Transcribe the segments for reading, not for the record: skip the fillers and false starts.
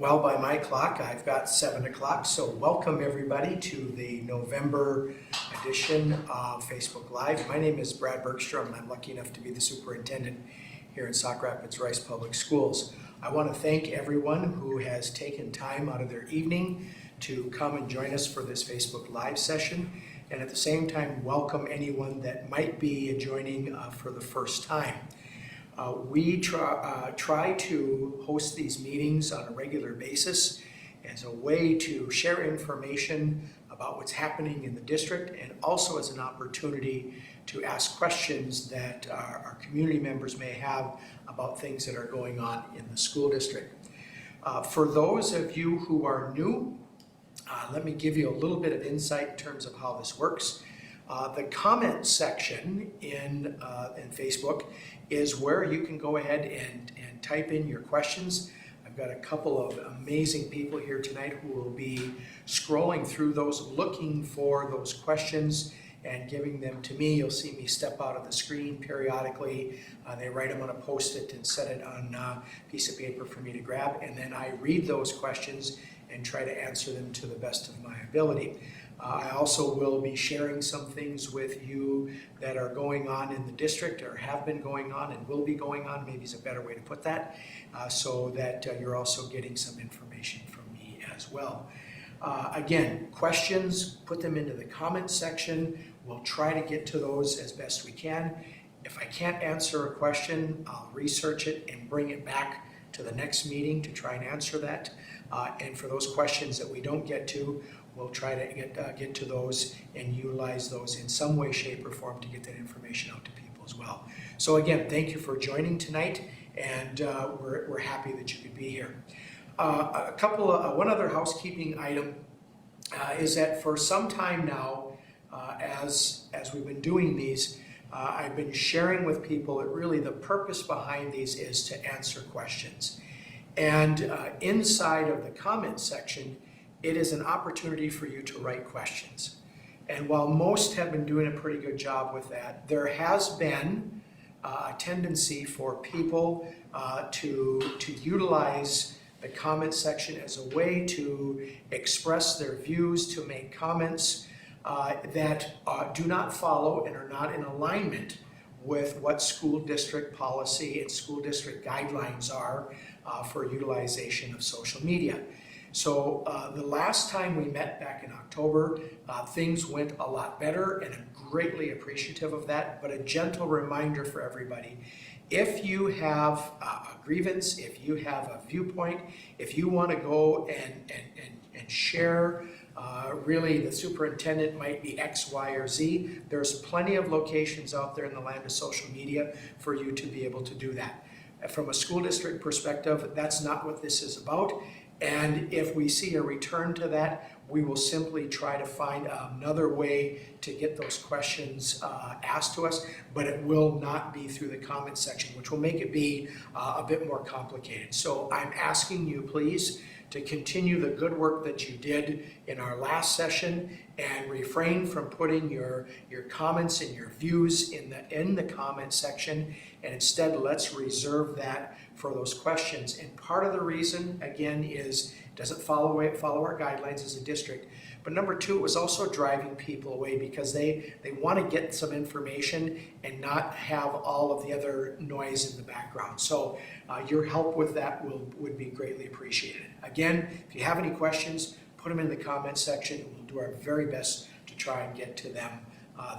Well, by my clock, I've got 7 o'clock, so welcome everybody to the November edition of Facebook Live. My name is Brad Bergstrom, and I'm lucky enough to be the superintendent here in Sauk Rapids Rice Public Schools. I want to thank everyone who has taken time out of their evening to come and join us for this Facebook Live session, and at the same time, welcome anyone that might be joining for the first time. We try to host these meetings on a regular basis as a way to share information about what's happening in the district, and also as an opportunity to ask questions that our community members may have about things that are going on in the school district. For those of you who are new, let me give you a little bit of insight in terms of how this works. The comment section in Facebook is where you can go ahead and type in your questions. I've got a couple of amazing people here tonight who will be scrolling through those, looking for those questions and giving them to me. You'll see me step out of the screen periodically. They write them on a Post-it and set it on a piece of paper for me to grab, and then I read those questions and try to answer them to the best of my ability. I also will be sharing some things with you that are going on in the district, or have been going on and will be going on, maybe is a better way to put that, so that you're also getting some information from me as well. Again, questions, put them into the comments section. We'll try to get to those as best we can. If I can't answer a question, I'll research it and bring it back to the next meeting to try and answer that. And for those questions that we don't get to, we'll try to get to those and utilize those in some way, shape, or form to get that information out to people as well. So again, thank you for joining tonight, and we're happy that you could be here. One other housekeeping item is that for some time now, as we've been doing these, I've been sharing with people that really the purpose behind these is to answer questions. And inside of the comment section, it is an opportunity for you to write questions. And while most have been doing a pretty good job with that, there has been a tendency for people to utilize the comment section as a way to express their views, to make comments that do not follow and are not in alignment with what school district policy and school district guidelines are for utilization of social media. So the last time we met back in October, things went a lot better, and I'm greatly appreciative of that. But a gentle reminder for everybody, if you have a grievance, if you have a viewpoint, if you want to go and share, really the superintendent might be X, Y, or Z, there's plenty of locations out there in the land of social media for you to be able to do that. From a school district perspective, that's not what this is about. And if we see a return to that, we will simply try to find another way to get those questions asked to us, but it will not be through the comment section, which will make it be a bit more complicated. So I'm asking you, please, to continue the good work that you did in our last session and refrain from putting your comments and your views in the comment section, and instead let's reserve that for those questions. And part of the reason, again, is it doesn't follow our guidelines as a district. But number two, it was also driving people away because they want to get some information and not have all of the other noise in the background. So your help with that would be greatly appreciated. Again, if you have any questions, put them in the comment section. We'll do our very best to try and get to them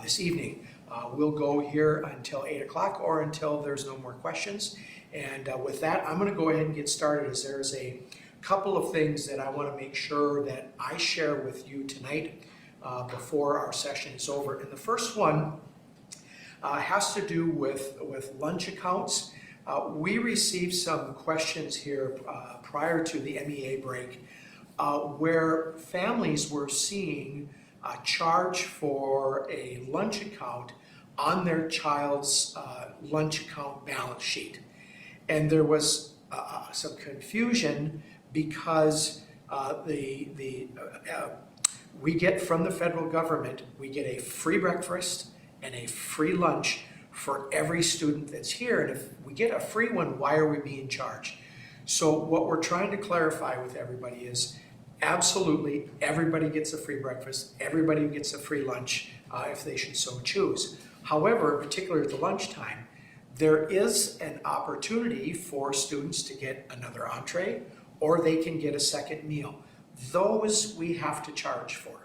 this evening. We'll go here until 8 o'clock or until there's no more questions. And with that, I'm going to go ahead and get started, as there's a couple of things that I want to make sure that I share with you tonight before our session is over. And the first one has to do with lunch accounts. We received some questions here prior to the MEA break where families were seeing a charge for a lunch account on their child's lunch account balance sheet. And there was some confusion because we get from the federal government, we get a free breakfast and a free lunch for every student that's here. And if we get a free one, why are we being charged? So what we're trying to clarify with everybody is absolutely everybody gets a free breakfast, everybody gets a free lunch if they should so choose. However, particularly at the lunchtime, there is an opportunity for students to get another entree or they can get a second meal. Those we have to charge for.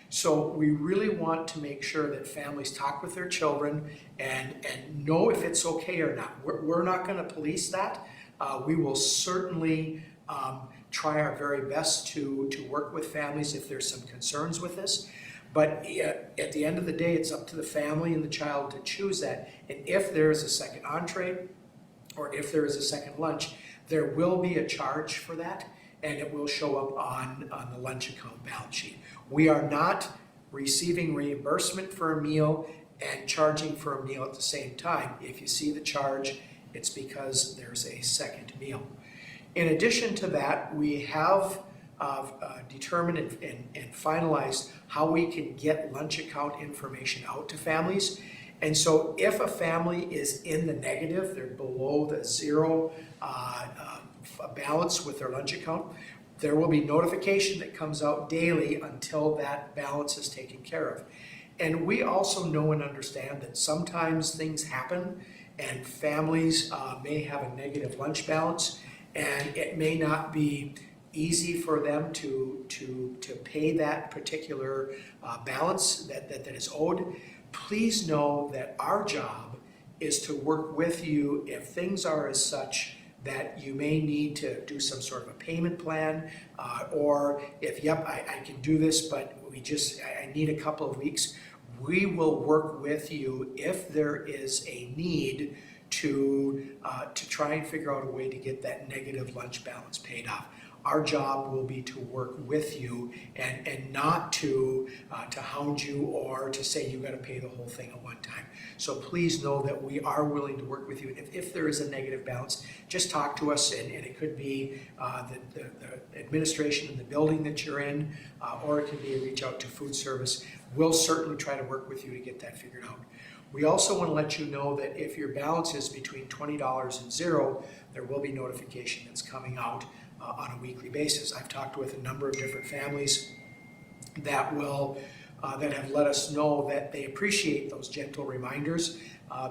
So we really want to make sure that families talk with their children and know if it's okay or not. We're not going to police that. We will certainly try our very best to work with families if there's some concerns with this. But at the end of the day, it's up to the family and the child to choose that. And if there is a second entree or if there is a second lunch, there will be a charge for that, and it will show up on the lunch account balance sheet. We are not receiving reimbursement for a meal and charging for a meal at the same time. If you see the charge, it's because there's a second meal. In addition to that, we have determined and finalized how we can get lunch account information out to families. And so if a family is in the negative, they're below the zero balance with their lunch account, there will be notification that comes out daily until that balance is taken care of. And we also know and understand that sometimes things happen and families may have a negative lunch balance, and it may not be easy for them to pay that particular balance that is owed. Please know that our job is to work with you if things are as such that you may need to do some sort of a payment plan, or if, yep, I can do this, but I need a couple of weeks. We will work with you if there is a need to try and figure out a way to get that negative lunch balance paid off. Our job will be to work with you and not to hound you or to say you got to pay the whole thing at one time. So please know that we are willing to work with you. If there is a negative balance, just talk to us, and it could be the administration in the building that you're in, or it could be a reach out to food service. We'll certainly try to work with you to get that figured out. We also want to let you know that if your balance is between $20 and zero, there will be notification that's coming out on a weekly basis. I've talked with a number of different families that have let us know that they appreciate those gentle reminders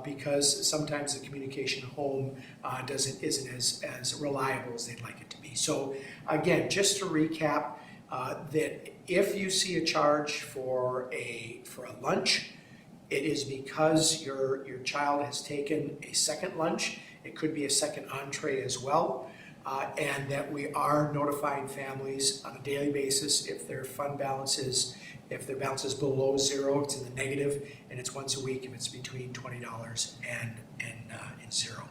because sometimes the communication home isn't as reliable as they'd like it to be. So again, just to recap, that if you see a charge for a lunch, it is because your child has taken a second lunch. It could be a second entree as well. And that we are notifying families on a daily basis if their fund balance is, if their balance is below zero, it's in the negative, and it's once a week if it's between $20 and zero.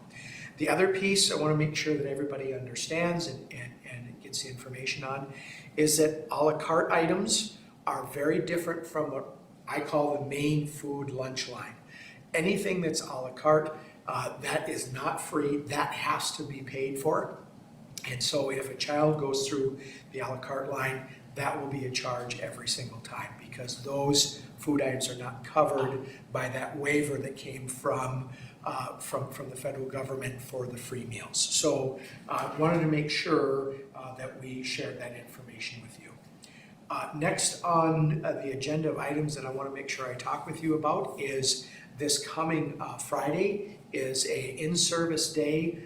The other piece I want to make sure that everybody understands and gets the information on is that a la carte items are very different from what I call the main food lunch line. Anything that's a la carte, that is not free, that has to be paid for. And so if a child goes through the a la carte line, that will be a charge every single time because those food items are not covered by that waiver that came from the federal government for the free meals. So I wanted to make sure that we shared that information with you. Next on the agenda of items that I want to make sure I talk with you about is this coming Friday is a in-service day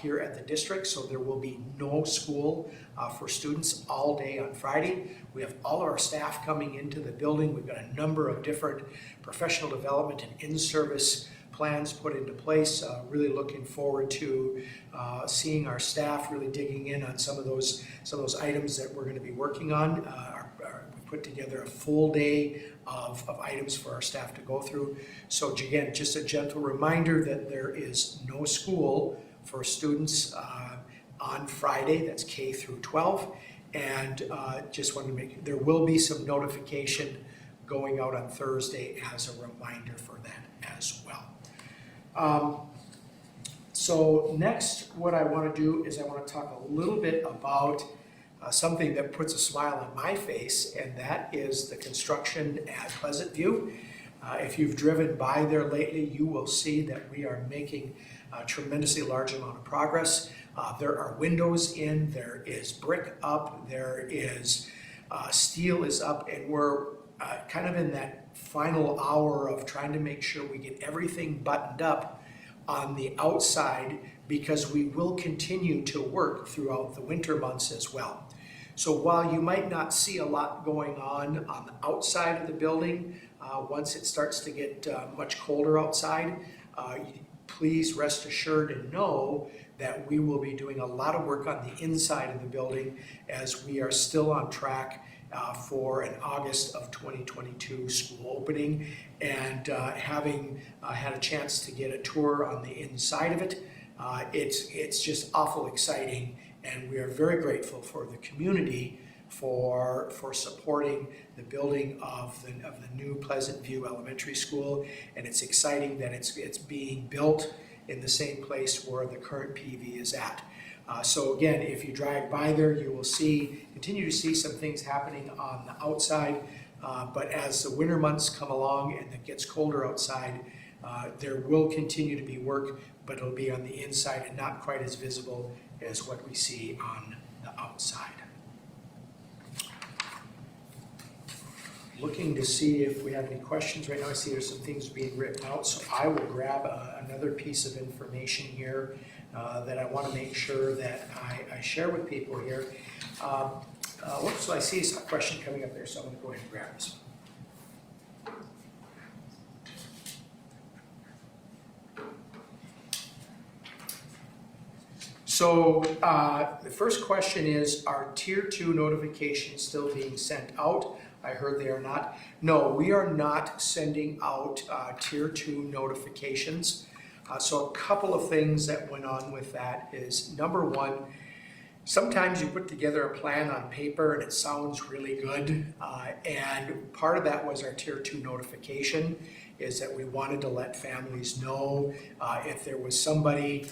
here at the district, so there will be no school for students all day on Friday. We have all of our staff coming into the building. We've got a number of different professional development and in-service plans put into place. Really looking forward to seeing our staff really digging in on some of those items that we're going to be working on. We put together a full day of items for our staff to go through. So again, just a gentle reminder that there is no school for students on Friday, that's K through 12, and just wanted to make, there will be some notification going out on Thursday as a reminder for that as well. So next, what I want to do is I want to talk a little bit about something that puts a smile on my face, and that is the construction at Pleasant View. If you've driven by there lately, you will see that we are making a tremendously large amount of progress. There are windows in, there is brick up, there is steel is up, and we're kind of in that final hour of trying to make sure we get everything buttoned up on the outside, because we will continue to work throughout the winter months as well. So while you might not see a lot going on the outside of the building, once it starts to get much colder outside, please rest assured and know that we will be doing a lot of work on the inside of the building, as we are still on track for an August of 2022 school opening. And having had a chance to get a tour on the inside of it, it's just awful exciting, and we are very grateful for the community for supporting the building of the new Pleasant View Elementary School. And it's exciting that it's being built in the same place where the current PV is at. So again, if you drive by there, you will continue to see some things happening on the outside. But as the winter months come along and it gets colder outside, there will continue to be work, but it'll be on the inside and not quite as visible as what we see on the outside. Looking to see if we have any questions. Right now I see there's some things being written out, so I will grab another piece of information here that I want to make sure that I share with people here. So I see a question coming up there, so I'm going to go ahead and grab this one. So the first question is, are Tier 2 notifications still being sent out? I heard they are not. No, we are not sending out Tier 2 notifications. So a couple of things that went on with that is, number one, sometimes you put together a plan on paper and it sounds really good. And part of that was our Tier 2 notification, is that we wanted to let families know if there was somebody,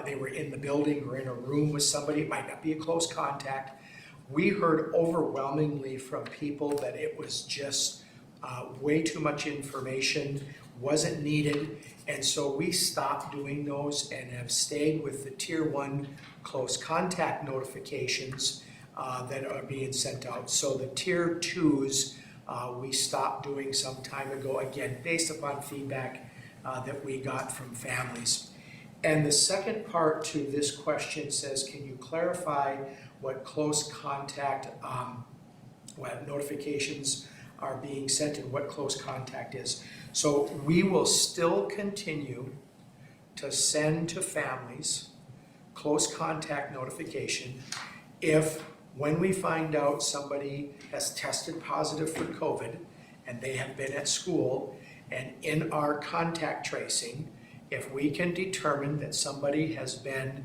they were in the building or in a room with somebody, it might not be a close contact. We heard overwhelmingly from people that it was just way too much information, wasn't needed, and so we stopped doing those and have stayed with the Tier 1 close contact notifications that are being sent out. So the Tier 2s we stopped doing some time ago, again, based upon feedback that we got from families. And the second part to this question says, can you clarify what close contact, what notifications are being sent and what close contact is? So we will still continue to send to families close contact notification if, when we find out somebody has tested positive for COVID and they have been at school, and in our contact tracing, if we can determine that somebody has been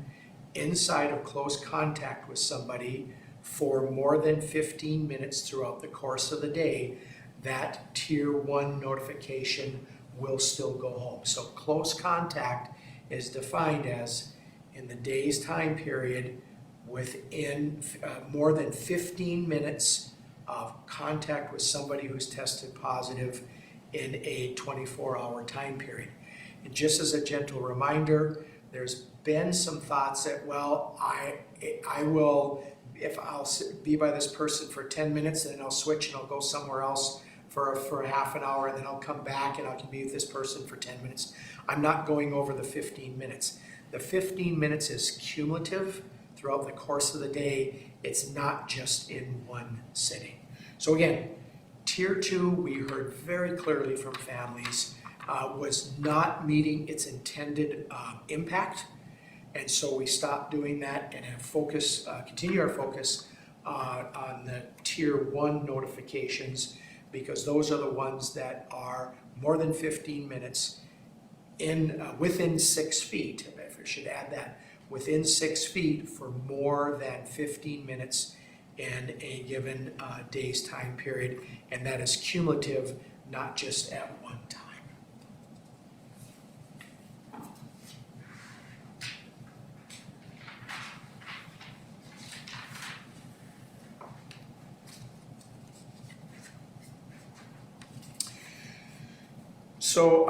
inside of close contact with somebody for more than 15 minutes throughout the course of the day, that Tier 1 notification will still go home. So close contact is defined as, in the day's time period, within more than 15 minutes of contact with somebody who's tested positive in a 24-hour time period. And just as a gentle reminder, there's been some thoughts that, well, I will, if I'll be by this person for 10 minutes, and then I'll switch and I'll go somewhere else for a half an hour, and then I'll come back and I can be with this person for 10 minutes. I'm not going over the 15 minutes. The 15 minutes is cumulative throughout the course of the day. It's not just in one sitting. So again, Tier 2, we heard very clearly from families, was not meeting its intended impact. And so we stopped doing that and have continue our focus on the Tier 1 notifications, because those are the ones that are more than 15 minutes within 6 feet, if I should add that, within 6 feet for more than 15 minutes in a given day's time period. And that is cumulative, not just at one time. So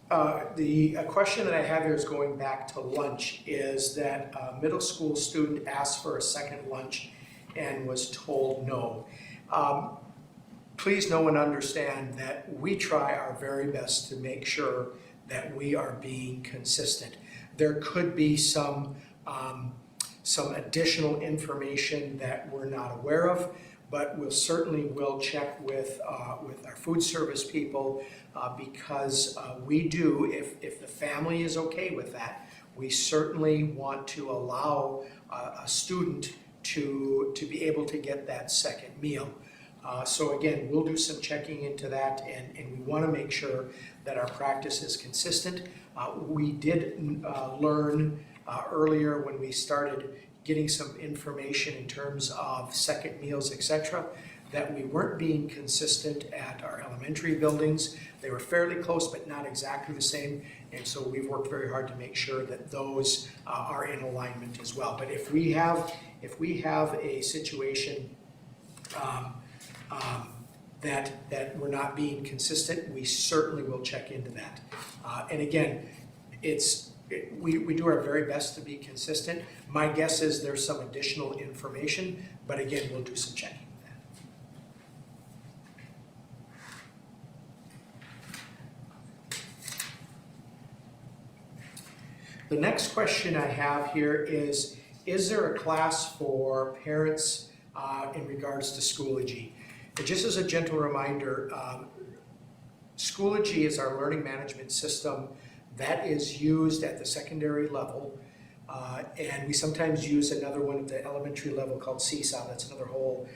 The question that I have here is going back to lunch, is that a middle school student asked for a second lunch and was told no. Please know and understand that we try our very best to make sure that we are being consistent. There could be some additional information that we're not aware of, but we'll certainly will check with our food service people because we do, if the family is okay with that, we certainly want to allow a student to be able to get that second meal. So again, we'll do some checking into that, and we want to make sure that our practice is consistent. We did learn earlier when we started getting some information in terms of second meals, etc., that we weren't being consistent at our elementary buildings. They were fairly close, but not exactly the same, and so we've worked very hard to make sure that those are in alignment as well. But if we have a situation that we're not being consistent, we certainly will check into that. And again, we do our very best to be consistent. My guess is there's some additional information, but again, we'll do some checking with that. The next question I have here is there a class for parents in regards to Schoology? And just as a gentle reminder, Schoology is our learning management system that is used at the secondary level, and we sometimes use another one at the elementary level called Seesaw. That's another whole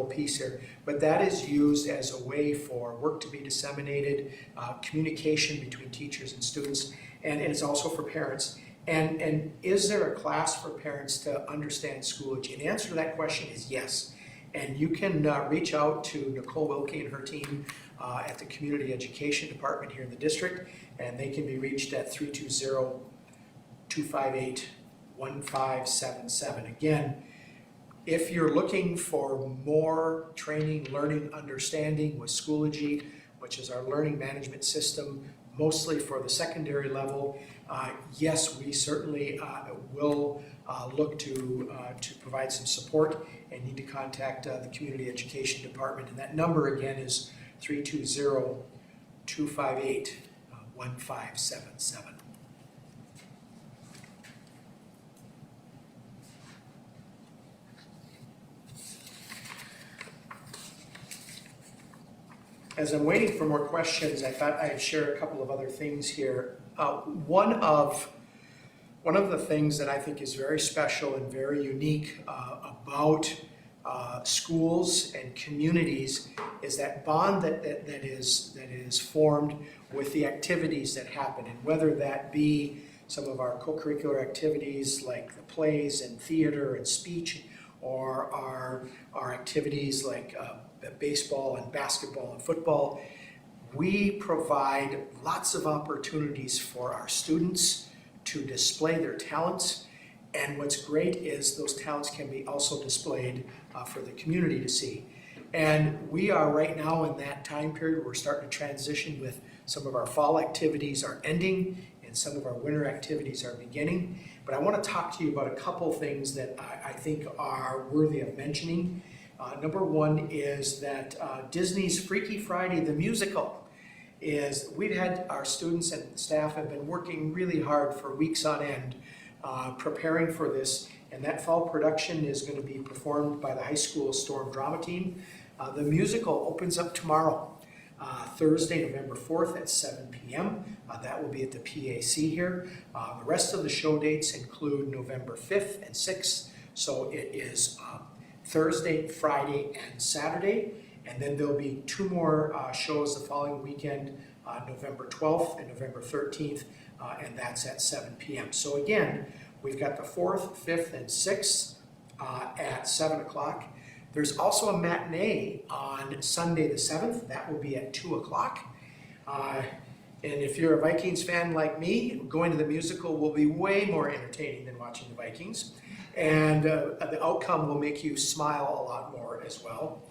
piece here. But that is used as a way for work to be disseminated, communication between teachers and students, and it's also for parents. And is there a class for parents to understand Schoology? And the answer to that question is yes. And you can reach out to Nicole Wilkie and her team at the Community Education Department here in the district, and they can be reached at 320-258-1577. Again, if you're looking for more training, learning, understanding with Schoology, which is our learning management system, mostly for the secondary level, yes, we certainly will look to provide some support, and need to contact the Community Education Department. And that number again is 320-258-1577. As I'm waiting for more questions, I thought I'd share a couple of other things here. One of the things that I think is very special and very unique about schools and communities is that bond that is formed with the activities that happen, and whether that be some of our co-curricular activities like the plays and theater and speech, or our activities like baseball and basketball and football. We provide lots of opportunities for our students to display their talents, and what's great is those talents can be also displayed for the community to see. And we are right now in that time period where we're starting to transition with some of our fall activities are ending and some of our winter activities are beginning. But I want to talk to you about a couple things that I think are worthy of mentioning. Number one is that Disney's Freaky Friday the musical is, we've had our students and staff have been working really hard for weeks on end preparing for this, and that fall production is going to be performed by the high school Storm Drama Team. The musical opens up tomorrow, Thursday, November 4th at 7 p.m. That will be at the PAC here. The rest of the show dates include November 5th and 6th, so it is Thursday, Friday, and Saturday. And then there'll be two more shows the following weekend, November 12th and November 13th, and that's at 7 p.m. So again, we've got the 4th, 5th, and 6th at 7 o'clock. There's also a matinee on Sunday the 7th. That will be at 2 o'clock. And if you're a Vikings fan like me, going to the musical will be way more entertaining than watching the Vikings. And the outcome will make you smile a lot more as well.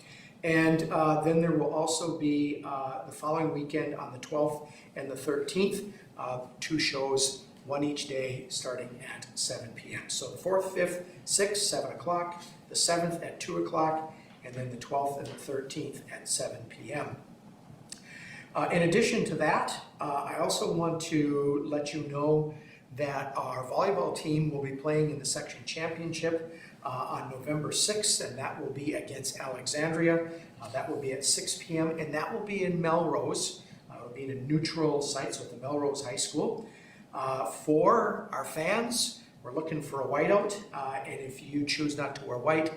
And then there will also be the following weekend on the 12th and the 13th, 2 shows, one each day, starting at 7 p.m. So the 4th, 5th, 6th, 7 o'clock, the 7th at 2 o'clock, and then the 12th and the 13th at 7 p.m. In addition to that, I also want to let you know that our volleyball team will be playing in the section championship on November 6th, and that will be against Alexandria. That will be at 6 p.m., and that will be in Melrose. It will be in a neutral site, so at the Melrose High School. For our fans, we're looking for a whiteout, and if you choose not to wear white,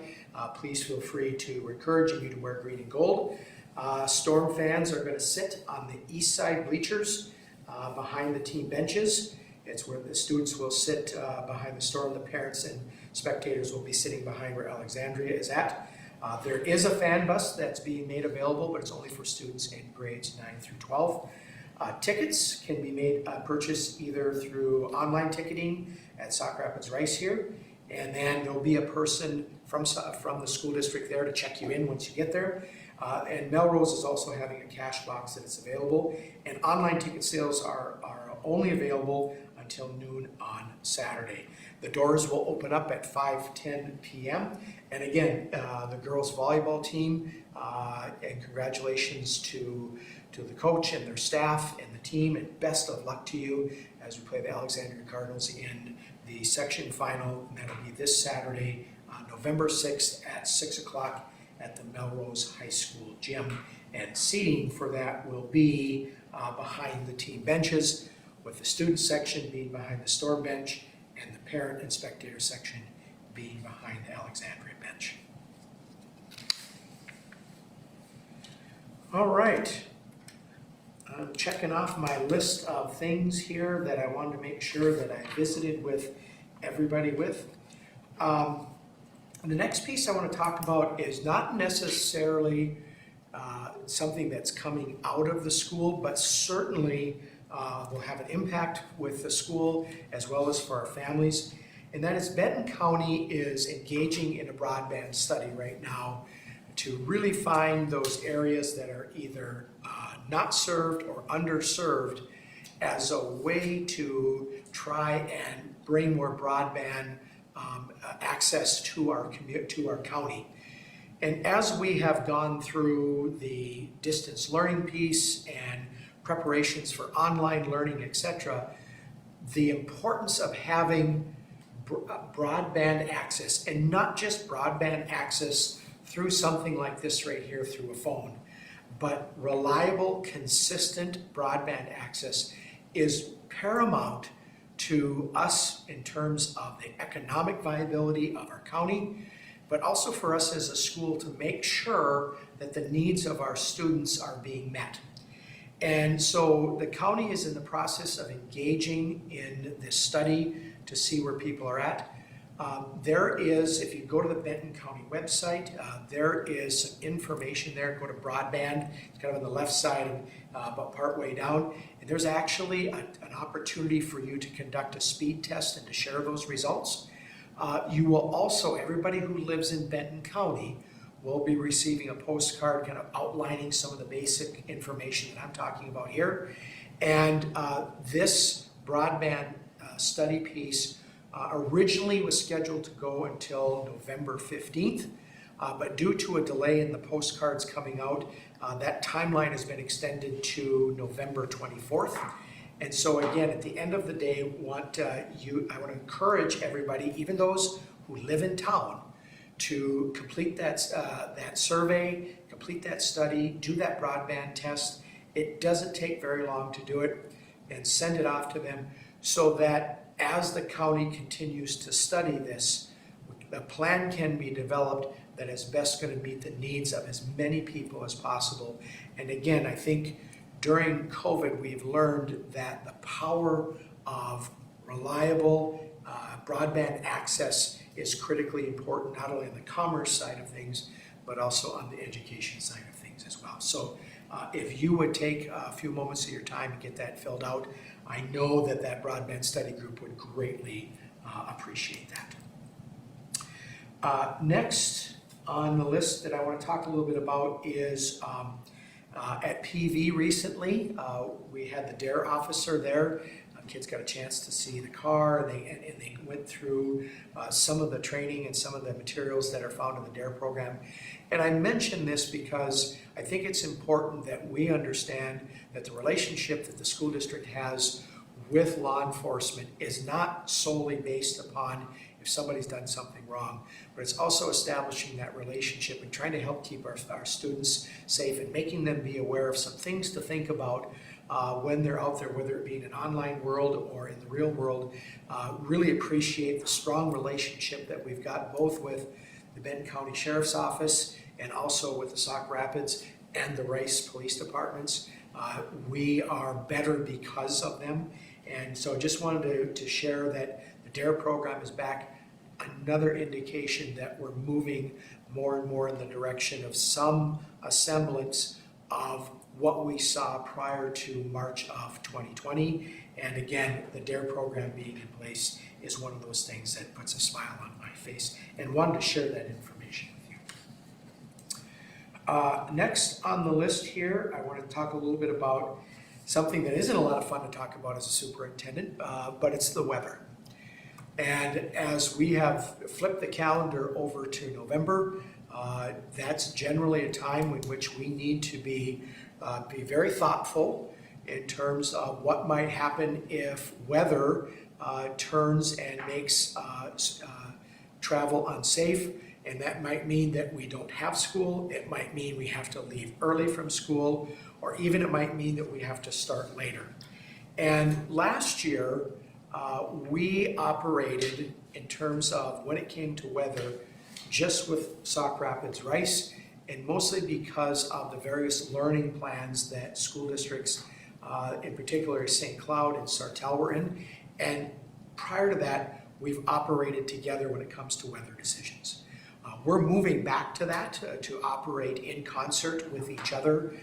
please feel free to, we're encouraging you to wear green and gold. Storm fans are going to sit on the east side bleachers behind the team benches. It's where the students will sit behind the Storm. The parents and spectators will be sitting behind where Alexandria is at. There is a fan bus that's being made available, but it's only for students in grades 9 through 12. Tickets can be purchased either through online ticketing at Sauk Rapids Rice here, and then there'll be a person from the school district there to check you in once you get there. And Melrose is also having a cash box that is available, and online ticket sales are only available until noon on Saturday. The doors will open up at 5:10 p.m. And again, the girls volleyball team, and congratulations to the coach and their staff and the team, and best of luck to you as we play the Alexandria Cardinals in the section final. And that'll be this Saturday, November 6th at 6 o'clock at the Melrose High School gym. And seating for that will be behind the team benches, with the student section being behind the Storm bench and the parent and spectator section being behind the Alexandria bench. All right. I'm checking off my list of things here that I wanted to make sure that I visited with everybody with. The next piece I want to talk about is not necessarily something that's coming out of the school, but certainly will have an impact with the school as well as for our families. And that is Benton County is engaging in a broadband study right now to really find those areas that are either not served or underserved as a way to try and bring more broadband access to our county. And as we have gone through the distance learning piece and preparations for online learning, etc., the importance of having broadband access, and not just broadband access through something like this right here through a phone, but reliable, consistent broadband access is paramount to us in terms of the economic viability of our county, but also for us as a school to make sure that the needs of our students are being met. And so the county is in the process of engaging in this study to see where people are at. There is, if you go to the Benton County website, there is some information there. Go to broadband, it's kind of on the left side, about partway down. And there's actually an opportunity for you to conduct a speed test and to share those results. You will also, everybody who lives in Benton County will be receiving a postcard kind of outlining some of the basic information that I'm talking about here. And this broadband study piece originally was scheduled to go until November 15th, but due to a delay in the postcards coming out, that timeline has been extended to November 24th. And so again, at the end of the day, I want to encourage everybody, even those who live in town, to complete that survey, complete that study, do that broadband test. It doesn't take very long to do it, and send it off to them so that as the county continues to study this, a plan can be developed that is best going to meet the needs of as many people as possible. And again, I think during COVID, we've learned that the power of reliable broadband access is critically important, not only on the commerce side of things, but also on the education side of things as well. So if you would take a few moments of your time and get that filled out, I know that that broadband study group would greatly appreciate that. Next on the list that I want to talk a little bit about is at PV recently, we had the DARE officer there. Kids got a chance to see the car, and they went through some of the training and some of the materials that are found in the DARE program. And I mention this because I think it's important that we understand that the relationship that the school district has with law enforcement is not solely based upon if somebody's done something wrong, but it's also establishing that relationship and trying to help keep our students safe and making them be aware of some things to think about when they're out there, whether it be in an online world or in the real world. Really appreciate the strong relationship that we've got both with the Benton County Sheriff's Office and also with the Sauk Rapids and the Rice Police Departments. We are better because of them. And so just wanted to share that the DARE program is back. Another indication that we're moving more and more in the direction of some semblance of what we saw prior to March of 2020. And again, the DARE program being in place is one of those things that puts a smile on my face, and wanted to share that information with you. Next on the list here, I want to talk a little bit about something that isn't a lot of fun to talk about as a superintendent, but it's the weather. And as we have flipped the calendar over to November, that's generally a time in which we need to be very thoughtful in terms of what might happen if weather turns and makes travel unsafe. And that might mean that we don't have school. It might mean we have to leave early from school, or even it might mean that we have to start later. And last year, we operated in terms of when it came to weather just with Sauk Rapids Rice, and mostly because of the various learning plans that school districts, in particular St. Cloud and Sartell, were in. And prior to that, we've operated together when it comes to weather decisions. We're moving back to that, to operate in concert with each other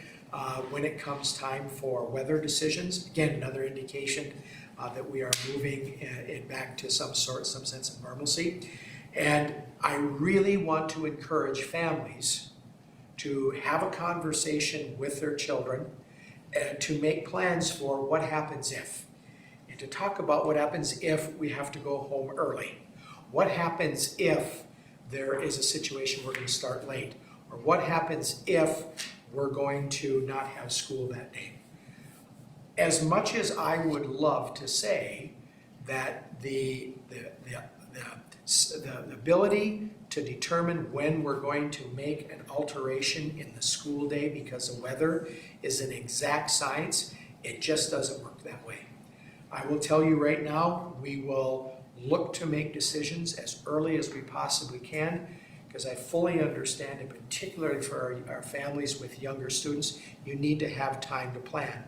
when it comes time for weather decisions. Again, another indication that we are moving it back to some sense of normalcy. And I really want to encourage families to have a conversation with their children and to make plans for what happens if, and to talk about what happens if we have to go home early. What happens if there is a situation we're going to start late? Or what happens if we're going to not have school that day? As much as I would love to say that the ability to determine when we're going to make an alteration in the school day because of weather is an exact science, it just doesn't work that way. I will tell you right now, we will look to make decisions as early as we possibly can, because I fully understand, and particularly for our families with younger students, you need to have time to plan.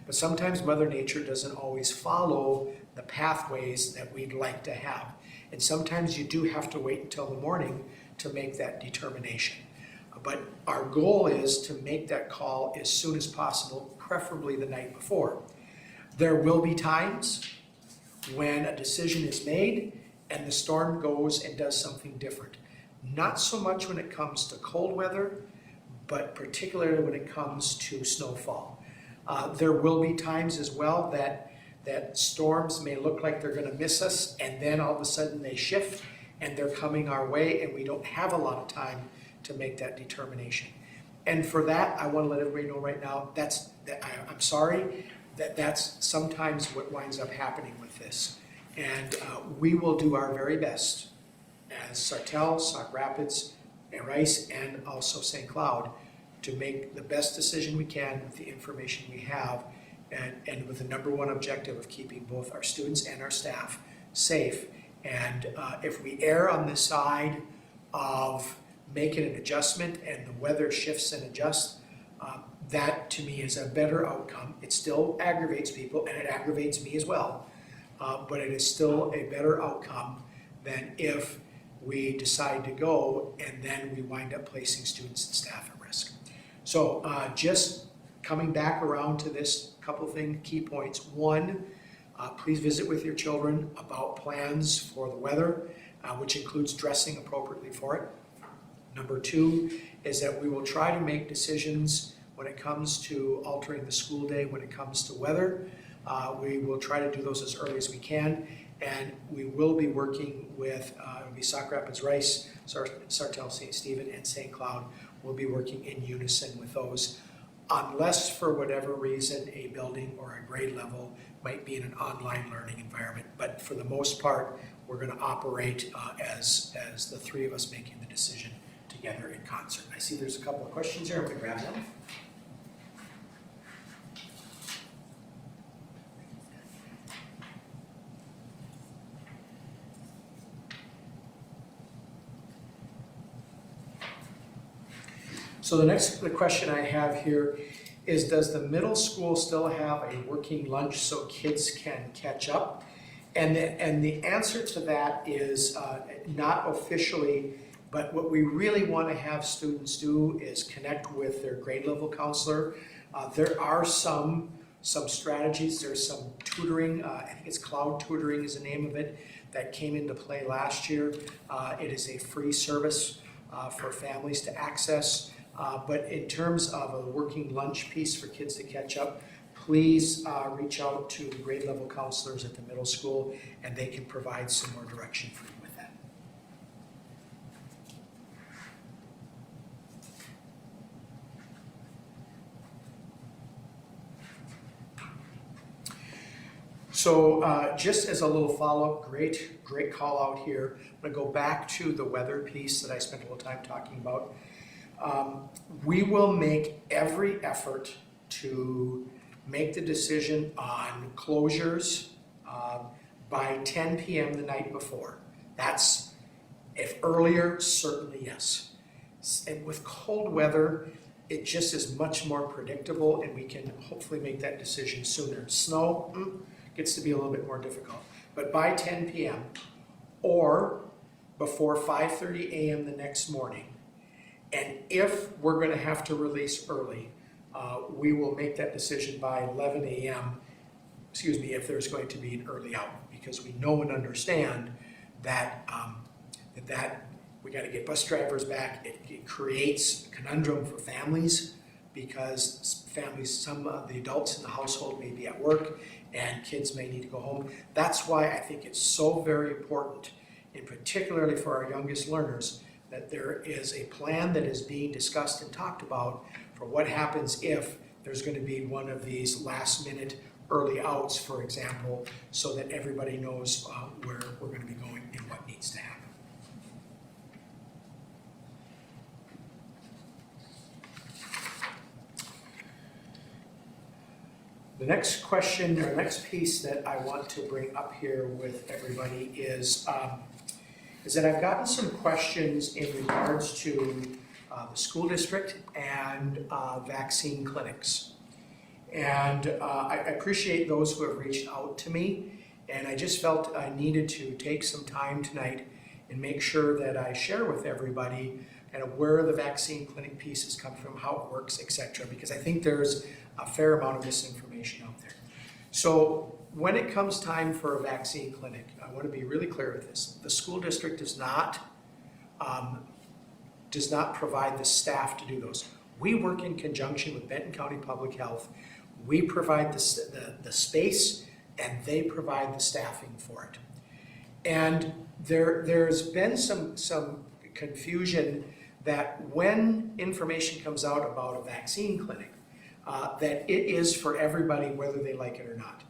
But sometimes Mother Nature doesn't always follow the pathways that we'd like to have. And sometimes you do have to wait until the morning to make that determination. But our goal is to make that call as soon as possible, preferably the night before. There will be times when a decision is made and the storm goes and does something different. Not so much when it comes to cold weather, but particularly when it comes to snowfall. There will be times as well that storms may look like they're going to miss us, and then all of a sudden they shift and they're coming our way, and we don't have a lot of time to make that determination. And for that, I want to let everybody know right now, I'm sorry, that's sometimes what winds up happening with this. And we will do our very best as Sartell, Sauk Rapids, and Rice, and also St. Cloud, to make the best decision we can with the information we have, and with the number one objective of keeping both our students and our staff safe. And if we err on the side of making an adjustment and the weather shifts and adjusts, that to me is a better outcome. It still aggravates people, and it aggravates me as well, but it is still a better outcome than if we decide to go and then we wind up placing students and staff at risk. So just coming back around to this couple thing, key points. One, please visit with your children about plans for the weather, which includes dressing appropriately for it. Number two is that we will try to make decisions when it comes to altering the school day, when it comes to weather. We will try to do those as early as we can, and we will be working with, it'll be Sauk Rapids Rice, Sartell, St. Stephen, and St. Cloud. We'll be working in unison with those, unless for whatever reason a building or a grade level might be in an online learning environment. But for the most part, we're going to operate as the three of us making the decision together in concert. I see there's a couple of questions here. I'm going to grab them. So the question I have here is, does the middle school still have a working lunch so kids can catch up? And the answer to that is not officially, but what we really want to have students do is connect with their grade level counselor. There are some strategies, there's some tutoring, I think it's cloud tutoring is the name of it, that came into play last year. It is a free service for families to access. But in terms of a working lunch piece for kids to catch up, please reach out to the grade level counselors at the middle school, and they can provide some more direction for you with that. So just as a little follow-up, great call out here. I'm going to go back to the weather piece that I spent a little time talking about. We will make every effort to make the decision on closures by 10 p.m. the night before. That's, if earlier, certainly yes. And with cold weather, it just is much more predictable, and we can hopefully make that decision sooner. Snow gets to be a little bit more difficult. But by 10 p.m. or before 5:30 a.m. the next morning, and if we're going to have to release early, we will make that decision by 11 a.m., if there's going to be an early out, because we know and understand that we got to get bus drivers back. It creates a conundrum for families, because some of the adults in the household may be at work and kids may need to go home. That's why I think it's so very important, and particularly for our youngest learners, that there is a plan that is being discussed and talked about for what happens if there's going to be one of these last minute early outs, for example, so that everybody knows where we're going to be going and what needs to happen. The next question, or next piece that I want to bring up here with everybody is that I've gotten some questions in regards to the school district and vaccine clinics. And I appreciate those who have reached out to me, and I just felt I needed to take some time tonight and make sure that I share with everybody kind of where the vaccine clinic pieces come from, how it works, etc., because I think there's a fair amount of misinformation out there. So when it comes time for a vaccine clinic, I want to be really clear with this. The school district does not provide the staff to do those. We work in conjunction with Benton County Public Health. We provide the space, and they provide the staffing for it. And there's been some confusion that when information comes out about a vaccine clinic, that it is for everybody whether they like it or not.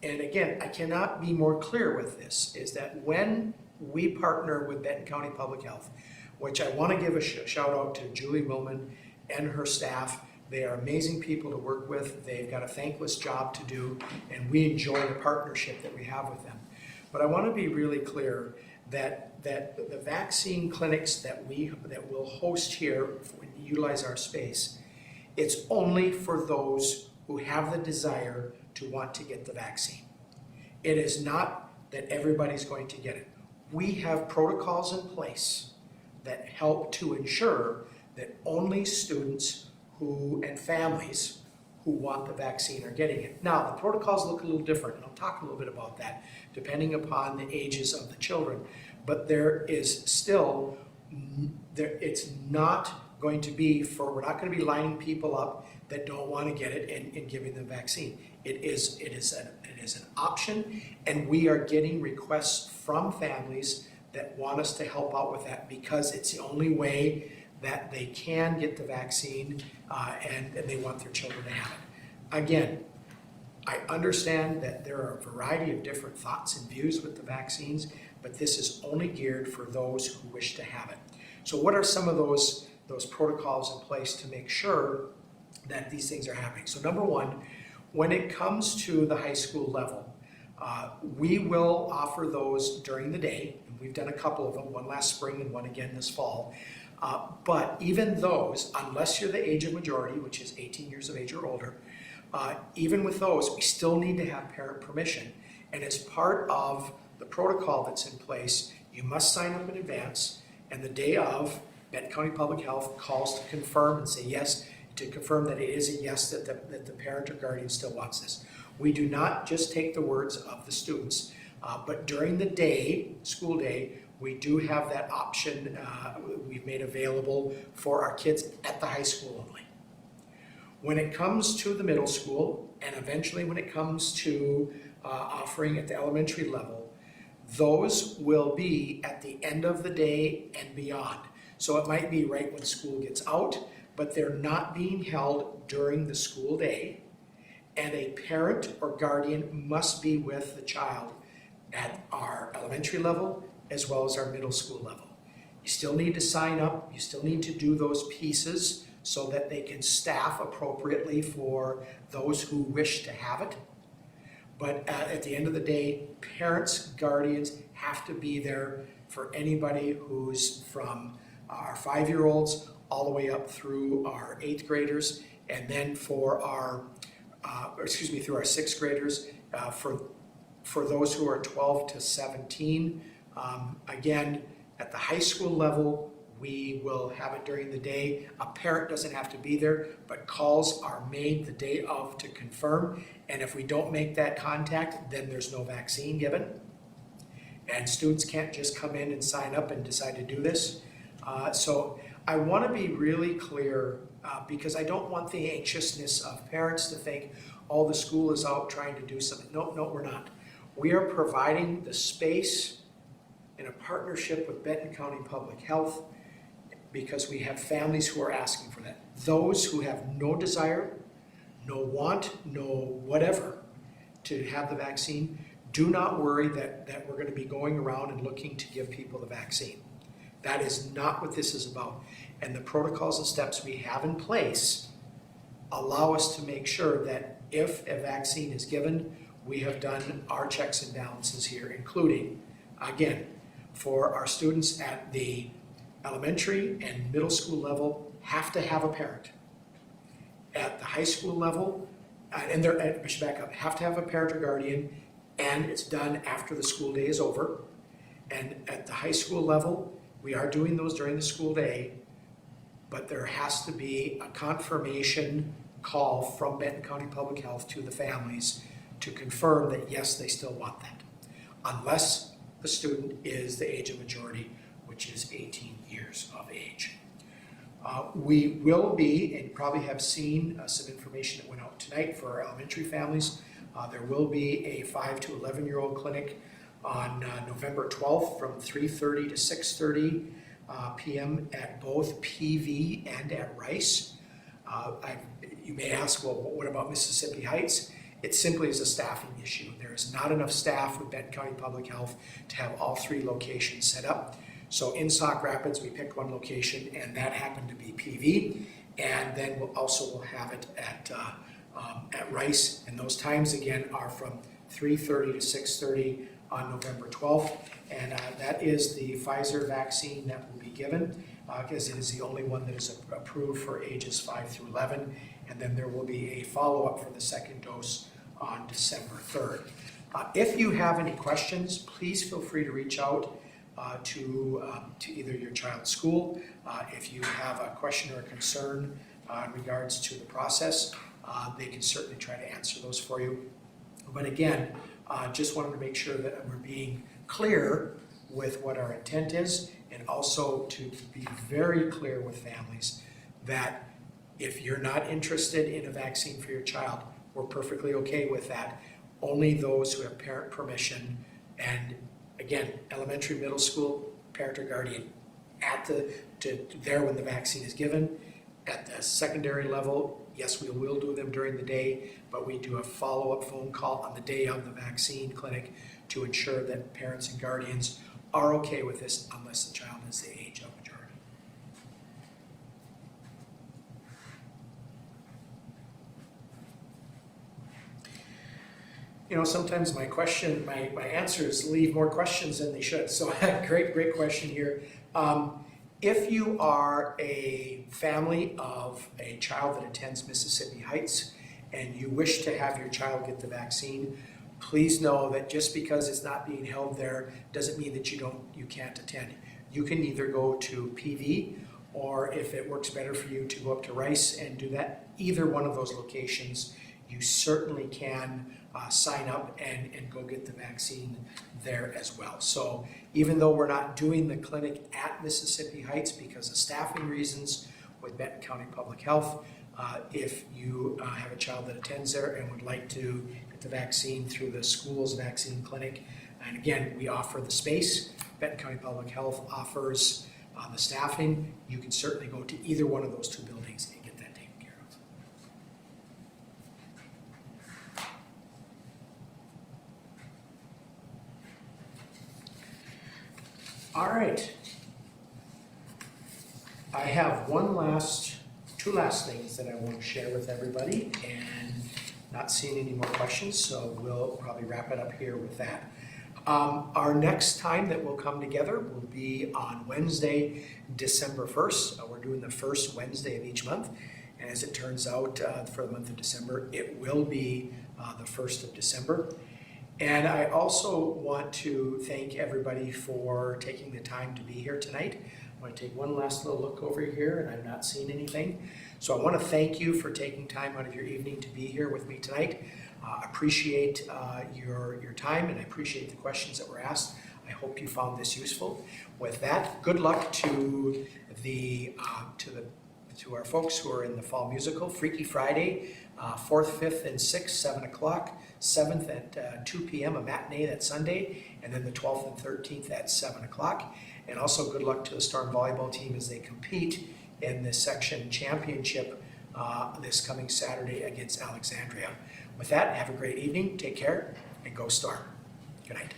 And again, I cannot be more clear with this, is that when we partner with Benton County Public Health, which I want to give a shout out to Julie Willman and her staff. They are amazing people to work with. They've got a thankless job to do, and we enjoy the partnership that we have with them. But I want to be really clear that the vaccine clinics that we'll host here when we utilize our space, it's only for those who have the desire to want to get the vaccine. It is not that everybody's going to get it. We have protocols in place that help to ensure that only students and families who want the vaccine are getting it. Now, the protocols look a little different, and I'll talk a little bit about that, depending upon the ages of the children. But there is still it's not going to be we're not going to be lining people up that don't want to get it and giving them vaccine. It is an option, and we are getting requests from families that want us to help out with that because it's the only way that they can get the vaccine and they want their children to have it. Again, I understand that there are a variety of different thoughts and views with the vaccines, but this is only geared for those who wish to have it. So what are some of those protocols in place to make sure that these things are happening? So number one, when it comes to the high school level, we will offer those during the day. We've done a couple of them, one last spring and one again this fall. But even those, unless you're the age of majority, which is 18 years of age or older, even with those, we still need to have parent permission. And as part of the protocol that's in place, you must sign up in advance, and the day of, Benton County Public Health calls to confirm and say yes, to confirm that it is a yes, that the parent or guardian still wants this. We do not just take the words of the students, but during the day, school day, we do have that option we've made available for our kids at the high school only. When it comes to the middle school, and eventually when it comes to offering at the elementary level, those will be at the end of the day and beyond. So it might be right when school gets out, but they're not being held during the school day, and a parent or guardian must be with the child at our elementary level as well as our middle school level. You still need to sign up, you still need to do those pieces so that they can staff appropriately for those who wish to have it. But at the end of the day, parents, guardians have to be there for anybody who's from our 5-year-olds all the way up through our 8th graders, and then for our, through our 6th graders, for those who are 12 to 17. Again, at the high school level, we will have it during the day. A parent doesn't have to be there, but calls are made the day of to confirm. And if we don't make that contact, then there's no vaccine given. And students can't just come in and sign up and decide to do this. So I want to be really clear because I don't want the anxiousness of parents to think, oh, the school is out trying to do something. No, we're not. We are providing the space in a partnership with Benton County Public Health because we have families who are asking for that. Those who have no desire, no want, no whatever to have the vaccine, do not worry that we're going to be going around and looking to give people the vaccine. That is not what this is about. And the protocols and steps we have in place allow us to make sure that if a vaccine is given, we have done our checks and balances here, including, again, for our students at the elementary and middle school level, have to have a parent. At the high school level, I should back up, have to have a parent or guardian, and it's done after the school day is over. And at the high school level, we are doing those during the school day, but there has to be a confirmation call from Benton County Public Health to the families to confirm that yes, they still want that, unless the student is the age of majority, which is 18 years of age. We will be, and you probably have seen some information that went out tonight for our elementary families. There will be a 5 to 11-year-old clinic on November 12th from 3:30 to 6:30 p.m. at both PV and at Rice. You may ask, well, what about Mississippi Heights? It simply is a staffing issue. There is not enough staff with Benton County Public Health to have all 3 locations set up. So in Sauk Rapids, we picked one location, and that happened to be PV. And then we'll have it at Rice. And those times, again, are from 3:30 to 6:30 on November 12th. And that is the Pfizer vaccine that will be given, because it is the only one that is approved for ages 5 through 11. And then there will be a follow-up for the second dose on December 3rd. If you have any questions, please feel free to reach out to either your child's school. If you have a question or a concern in regards to the process, they can certainly try to answer those for you. But again, just wanted to make sure that we're being clear with what our intent is, and also to be very clear with families that if you're not interested in a vaccine for your child, we're perfectly okay with that. Only those who have parent permission, and again, elementary, middle school, parent or guardian there when the vaccine is given. At the secondary level, yes, we will do them during the day, but we do a follow-up phone call on the day of the vaccine clinic to ensure that parents and guardians are okay with this unless the child is the age of majority. You know, sometimes my answers leave more questions than they should. So great question here. If you are a family of a child that attends Mississippi Heights and you wish to have your child get the vaccine, please know that just because it's not being held there doesn't mean that you can't attend. You can either go to PV, or if it works better for you to go up to Rice and do that, either one of those locations, you certainly can sign up and go get the vaccine there as well. So even though we're not doing the clinic at Mississippi Heights because of staffing reasons with Benton County Public Health, if you have a child that attends there and would like to get the vaccine through the school's vaccine clinic, and again, we offer the space, Benton County Public Health offers the staffing, you can certainly go to either one of those two buildings and get that taken care of. All right. I have two last things that I want to share with everybody, and not seeing any more questions, so we'll probably wrap it up here with that. Our next time that we'll come together will be on Wednesday, December 1st. We're doing the first Wednesday of each month, and as it turns out, for the month of December, it will be the 1st of December. And I also want to thank everybody for taking the time to be here tonight. I want to take one last little look over here, and I'm not seeing anything. So I want to thank you for taking time out of your evening to be here with me tonight. Appreciate your time, and I appreciate the questions that were asked. I hope you found this useful. With that, good luck to our folks who are in the fall musical, Freaky Friday, 4th, 5th, and 6th, 7 o'clock, 7th at 2 p.m., a matinee that Sunday, and then the 12th and 13th at 7 o'clock. And also good luck to the Storm volleyball team as they compete in the section championship this coming Saturday against Alexandria. With that, have a great evening, take care, and go Storm. Good night.